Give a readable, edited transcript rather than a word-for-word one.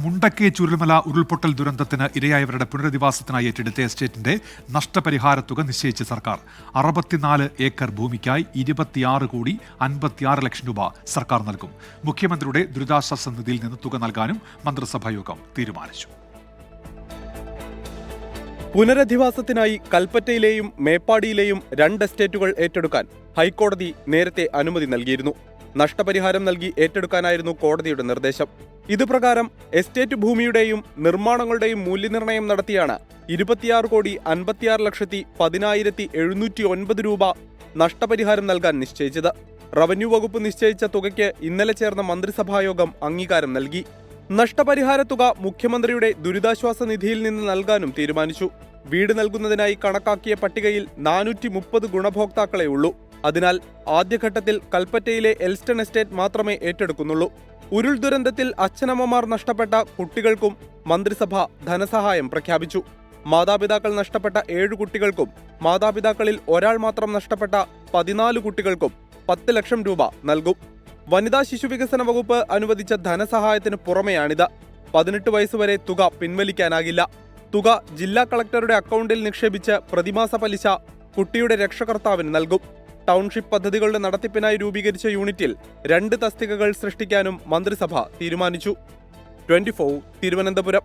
മുണ്ടക്കൈ ചൂരൽമല ഉരുൾപൊട്ടൽ ദുരന്തത്തിന് ഇരയായവരുടെ പുനരധിവാസത്തിനായി ഏറ്റെടുത്ത എസ്റ്റേറ്റിന്റെ നഷ്ടപരിഹാര തുക നിശ്ചയിച്ച സർക്കാർ 64 ഏക്കർ ഭൂമിക്കായി 26,56 ലക്ഷം രൂപ സർക്കാർ നൽകും. മുഖ്യമന്ത്രിയുടെ ദുരിതാശ്വാസ നിധിയിൽ നിന്ന് തുക നൽകാനും മന്ത്രിസഭാ യോഗം തീരുമാനിച്ചു. പുനരധിവാസത്തിനായി കൽപ്പറ്റയിലെയും മേപ്പാടിയിലെയും 2 എസ്റ്റേറ്റുകൾ ഏറ്റെടുക്കാൻ ഹൈക്കോടതി നേരത്തെ അനുമതി നൽകിയിരുന്നു. നഷ്ടപരിഹാരം നൽകി ഏറ്റെടുക്കാനായിരുന്നു കോടതിയുടെ നിർദ്ദേശം. ഇതുപ്രകാരം എസ്റ്റേറ്റ് ഭൂമിയുടെയും നിർമ്മാണങ്ങളുടെയും മൂല്യനിർണ്ണയം നടത്തിയാണ് 26,56,10,709 രൂപ നഷ്ടപരിഹാരം നൽകാൻ നിശ്ചയിച്ചത്. റവന്യൂ വകുപ്പ് നിശ്ചയിച്ച തുകയ്ക്ക് ഇന്നലെ ചേർന്ന മന്ത്രിസഭായോഗം അംഗീകാരം നൽകി. നഷ്ടപരിഹാര തുക മുഖ്യമന്ത്രിയുടെ ദുരിതാശ്വാസ നിധിയിൽ നിന്ന് നൽകാനും തീരുമാനിച്ചു. വീട് നൽകുന്നതിനായി കണക്കാക്കിയ പട്ടികയിൽ 430 ഗുണഭോക്താക്കളെ ഉള്ളൂ. അതിനാൽ ആദ്യഘട്ടത്തിൽ കൽപ്പറ്റയിലെ എൽസ്റ്റൺ എസ്റ്റേറ്റ് മാത്രമേ ഏറ്റെടുക്കുന്നുള്ളൂ. ഉരുൾ ദുരന്തത്തിൽ അച്ഛനമ്മമാർ നഷ്ടപ്പെട്ട കുട്ടികൾക്കും മന്ത്രിസഭ ധനസഹായം പ്രഖ്യാപിച്ചു. മാതാപിതാക്കൾ നഷ്ടപ്പെട്ട 7 കുട്ടികൾക്കും മാതാപിതാക്കളിൽ ഒരാൾ മാത്രം നഷ്ടപ്പെട്ട 14 കുട്ടികൾക്കും 10 ലക്ഷം രൂപ നൽകും. വനിതാ ശിശുവികസന വകുപ്പ് അനുവദിച്ച ധനസഹായത്തിന് പുറമെയാണിത്. 18 വയസ്സുവരെ തുക പിൻവലിക്കാനാകില്ല. തുക ജില്ലാ കളക്ടറുടെ അക്കൗണ്ടിൽ നിക്ഷേപിച്ച് പ്രതിമാസ പലിശ കുട്ടിയുടെ രക്ഷകർത്താവിന് നൽകും. ടൗൺഷിപ്പ് പദ്ധതികളുടെ നടത്തിപ്പിനായി രൂപീകരിച്ച യൂണിറ്റിൽ 2 തസ്തികകൾ സൃഷ്ടിക്കാനും മന്ത്രിസഭ തീരുമാനിച്ചു. 24 തിരുവനന്തപുരം.